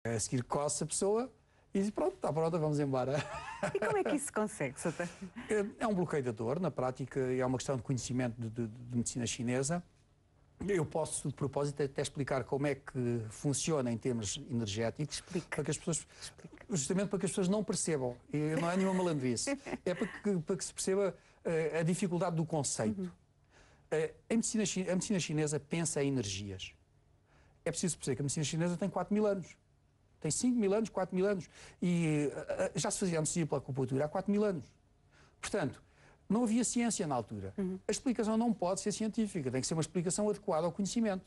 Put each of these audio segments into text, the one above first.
A seguir coce a pessoa e diz, pronto, está pronta, vamos embora. E como é que isso se consegue, Soutor? É um bloqueio da dor, na prática é uma questão de conhecimento de medicina chinesa. Eu posso, de propósito, até explicar como é que funciona em termos energéticos, para que as pessoas, justamente para que as pessoas não percebam. E não é nenhuma malandrice. É para que se perceba a dificuldade do conceito. A medicina chinesa pensa em energias. É preciso perceber que a medicina chinesa tem 4.000 anos. Tem 5.000 anos, 4.000 anos. E já se fazia anestesia pela acupuntura há 4.000 anos. Portanto, não havia ciência na altura. A explicação não pode ser científica, tem que ser uma explicação adequada ao conhecimento.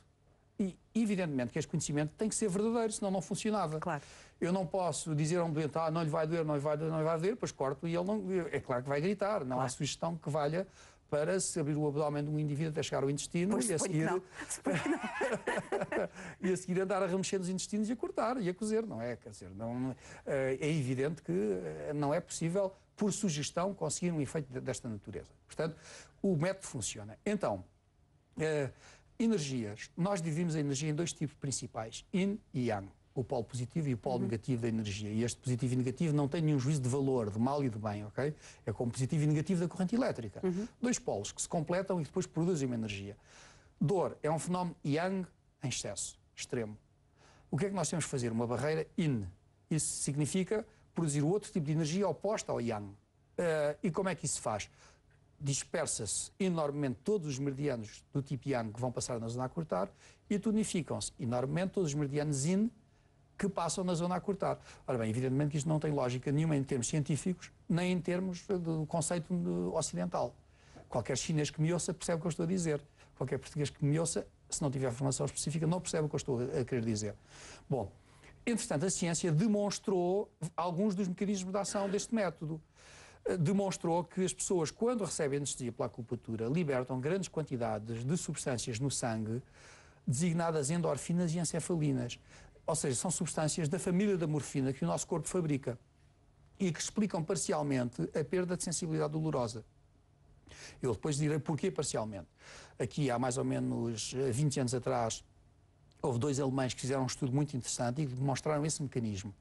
E, evidentemente, que este conhecimento tem que ser verdadeiro, senão não funcionava. Claro. Eu não posso dizer a um doente, não lhe vai doer, não lhe vai doer, não lhe vai doer, depois corto e ele não... É claro que vai gritar, não há sugestão que valha para se abrir o abdômen de um indivíduo até chegar ao intestino pois e a seguir... Não. e a seguir andar a remexer nos intestinos e a cortar e a cozer, não é? Quer dizer, não, é evidente que não é possível, por sugestão, conseguir um efeito desta natureza. Portanto, o método funciona. Então, energias. Nós dividimos a energia em dois tipos principais, yin e yang. O polo positivo e o polo negativo da energia. E este positivo e negativo não tem nenhum juízo de valor, de mal e de bem, ok? É como positivo e negativo da corrente elétrica. Dois polos que se completam e depois produzem uma energia. Dor é um fenómeno yang em excesso, extremo. O que é que nós temos que fazer? Uma barreira yin. Isso significa produzir outro tipo de energia oposta ao yang. E como é que isso se faz? Dispersa-se enormemente todos os meridianos do tipo yang que vão passar na zona a cortar e tonificam-se enormemente todos os meridianos yin que passam na zona a cortar. Ora bem, evidentemente que isto não tem lógica nenhuma em termos científicos, nem em termos do conceito ocidental. Qualquer chinês que me ouça percebe o que eu estou a dizer. Qualquer português que me ouça, se não tiver formação específica, não percebe o que eu estou a querer dizer. Bom, entretanto, a ciência demonstrou alguns dos mecanismos de ação deste método. Demonstrou que as pessoas, quando recebem anestesia pela acupuntura, libertam grandes quantidades de substâncias no sangue, designadas endorfinas e encefalinas. Ou seja, são substâncias da família da morfina que o nosso corpo fabrica e que explicam parcialmente a perda de sensibilidade dolorosa. Eu depois direi porquê parcialmente. Aqui, há mais ou menos 20 anos atrás, houve dois alemães que fizeram um estudo muito interessante e que demonstraram esse mecanismo,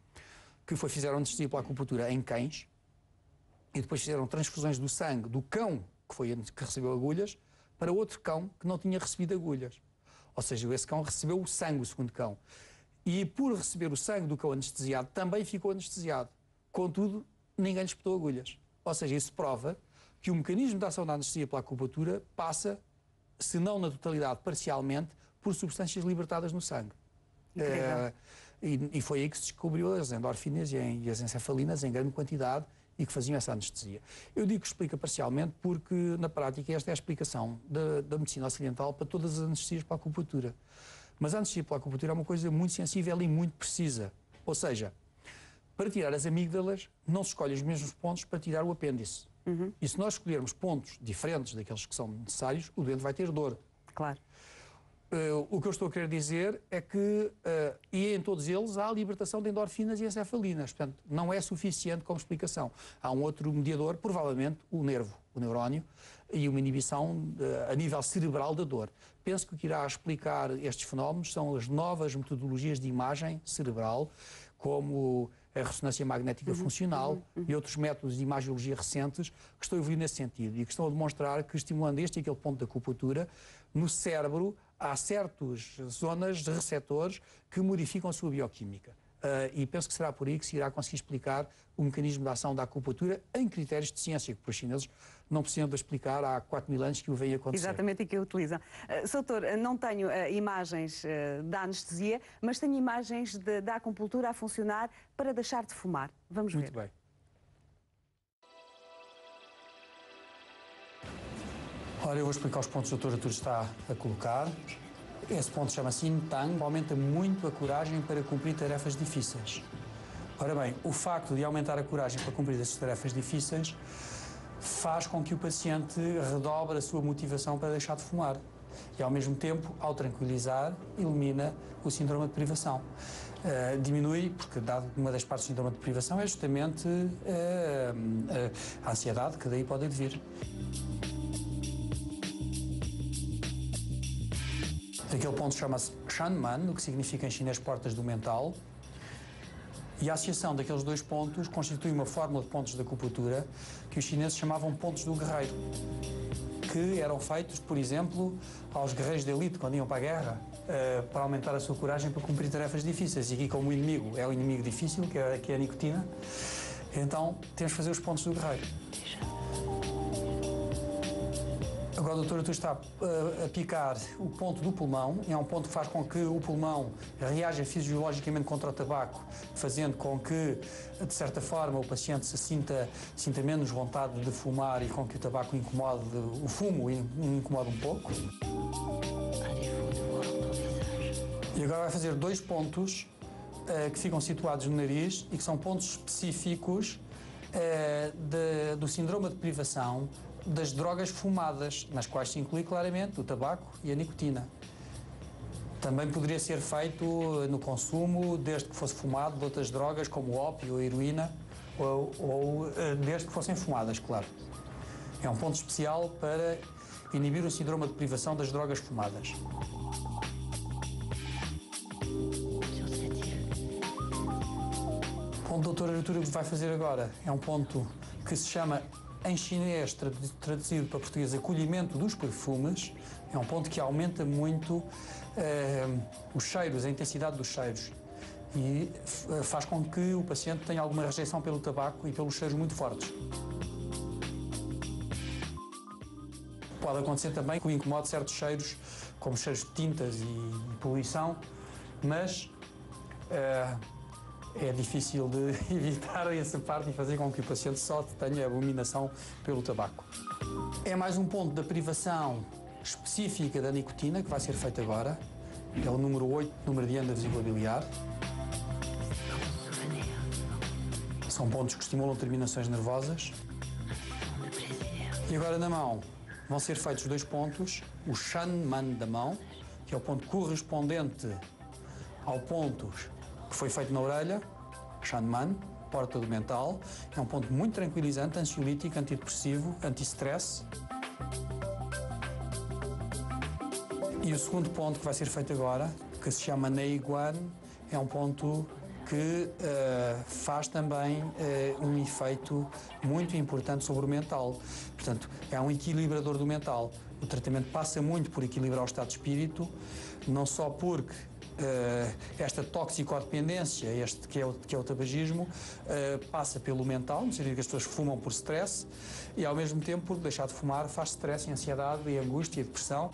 que fizeram anestesia pela acupuntura em cães e depois fizeram transfusões do sangue do cão que recebeu agulhas para outro cão que não tinha recebido agulhas. Ou seja, esse cão recebeu o sangue, o segundo cão. E por receber o sangue do cão anestesiado, também ficou anestesiado. Contudo, ninguém lhe espetou agulhas. Ou seja, isso prova que o mecanismo de ação da anestesia pela acupuntura passa, se não na totalidade, parcialmente, por substâncias libertadas no sangue. E foi aí que se descobriu as endorfinas e as encefalinas em grande quantidade e que faziam essa anestesia. Eu digo que explica parcialmente porque, na prática, esta é a explicação da medicina ocidental para todas as anestesias pela acupuntura. Mas a anestesia pela acupuntura é uma coisa muito sensível e muito precisa. Ou seja, para tirar as amígdalas, não se escolhe os mesmos pontos para tirar o apêndice. E se nós escolhermos pontos diferentes daqueles que são necessários, o doente vai ter dor. Claro. O que eu estou a querer dizer é que, e em todos eles, há a libertação de endorfinas e encefalinas. Portanto, não é suficiente como explicação. Há um outro mediador, provavelmente o nervo, o neurónio, e uma inibição a nível cerebral da dor. Penso que o que irá explicar estes fenómenos são as novas metodologias de imagem cerebral, como a ressonância magnética funcional e outros métodos de imagiologia recentes que estão a evoluir nesse sentido e que estão a demonstrar que, estimulando este e aquele ponto da acupuntura, no cérebro há certas zonas de receptores que modificam a sua bioquímica. E penso que será por aí que se irá conseguir explicar o mecanismo de ação da acupuntura em critérios de ciência, que para os chineses não precisam de explicar há 4.000 anos que o vem acontecer. Exatamente, e que o utilizam. Soutor, não tenho imagens da anestesia, mas tenho imagens da acupuntura a funcionar para deixar de fumar. Vamos ver. Muito bem. Ora, eu vou explicar os pontos que o Dr. Artur está a colocar. Esse ponto chama-se Yin Tang, aumenta muito a coragem para cumprir tarefas difíceis. Ora bem, o facto de aumentar a coragem para cumprir essas tarefas difíceis faz com que o paciente redobre a sua motivação para deixar de fumar. E, ao mesmo tempo, ao tranquilizar, elimina o síndrome de privação. Diminui, porque dado uma das partes do síndrome de privação é justamente a ansiedade que daí pode advir. Aquele ponto chama-se Shanman, o que significa em chinês portas do mental. E a associação daqueles dois pontos constitui uma fórmula de pontos da acupuntura que os chineses chamavam pontos do guerreiro, que eram feitos, por exemplo, aos guerreiros de elite quando iam para a guerra, para aumentar a sua coragem para cumprir tarefas difíceis. E aqui, como o inimigo é o inimigo difícil, que é a nicotina, então temos que fazer os pontos do guerreiro. Agora o doutor está a picar o ponto do pulmão, é um ponto que faz com que o pulmão reaja fisiologicamente contra o tabaco, fazendo com que, de certa forma, o paciente se sinta menos vontade de fumar e com que o tabaco incomode, o fumo incomode um pouco. E agora vai fazer dois pontos que ficam situados no nariz e que são pontos específicos do síndrome de privação das drogas fumadas, nas quais se inclui claramente o tabaco e a nicotina. Também poderia ser feito no consumo, desde que fosse fumado, de outras drogas, como o ópio ou a heroína, ou desde que fossem fumadas, claro. É um ponto especial para inibir o síndrome de privação das drogas fumadas. O ponto que o Dr. Arturo vai fazer agora é um ponto que se chama, em chinês, traduzido para português, acolhimento dos perfumes. É um ponto que aumenta muito os cheiros, a intensidade dos cheiros. E faz com que o paciente tenha alguma rejeição pelo tabaco e pelos cheiros muito fortes. Pode acontecer também que o incomode certos cheiros, como cheiros de tintas e poluição, mas é difícil de evitar essa parte e fazer com que o paciente só tenha abominação pelo tabaco. É mais um ponto da privação específica da nicotina que vai ser feito agora. É o número 8 do meridiano da vesícula biliar. São pontos que estimulam terminações nervosas. E agora na mão vão ser feitos dois pontos. O Shanman da mão, que é o ponto correspondente ao ponto que foi feito na orelha, Shanman, porta do mental. É um ponto muito tranquilizante, ansiolítico, antidepressivo, anti-stress. E o segundo ponto que vai ser feito agora, que se chama Neiguan, é um ponto que faz também um efeito muito importante sobre o mental. Portanto, é um equilibrador do mental. O tratamento passa muito por equilibrar o estado de espírito, não só porque esta toxicodependência, que é o tabagismo, passa pelo mental, no sentido que as pessoas fumam por stress, e ao mesmo tempo, por deixar de fumar, faz stress, ansiedade, e angústia e depressão.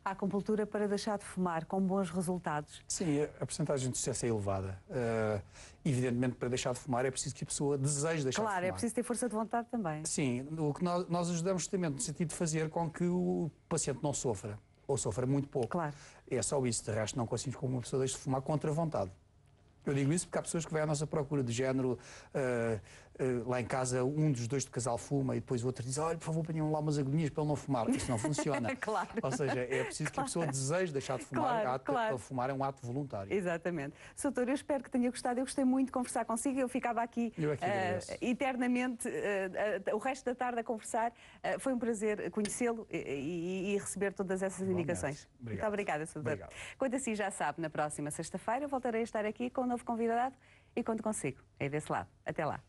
A acupuntura para deixar de fumar, com bons resultados. Sim, a percentagem de sucesso é elevada. Evidentemente, para deixar de fumar é preciso que a pessoa deseje deixar de fumar. Claro, é preciso ter força de vontade também. Sim, o que nós ajudamos justamente no sentido de fazer com que o paciente não sofra, ou sofra muito pouco. Claro. É só isso, de resto não conseguimos que uma pessoa deixe de fumar contra a vontade. Eu digo isso porque há pessoas que vêm à nossa procura de género, lá em casa um dos dois do casal fuma e depois o outro diz, olha, por favor, ponham lá umas agonias para ele não fumar. Isso não funciona. Claro. Ou seja, é preciso que a pessoa deseje deixar de fumar. Claro. Fumar é um ato voluntário. Exatamente. Doutor, eu espero que tenha gostado. Eu gostei muito de conversar consigo. Eu ficava aqui eternamente, o resto da tarde a conversar. Foi um prazer conhecê-lo e receber todas essas indicações. Obrigado. Muito obrigada, doutor. Quanto assim já sabe, na próxima sexta-feira eu voltarei a estar aqui com um novo convidado e conto consigo. É desse lado. Até lá.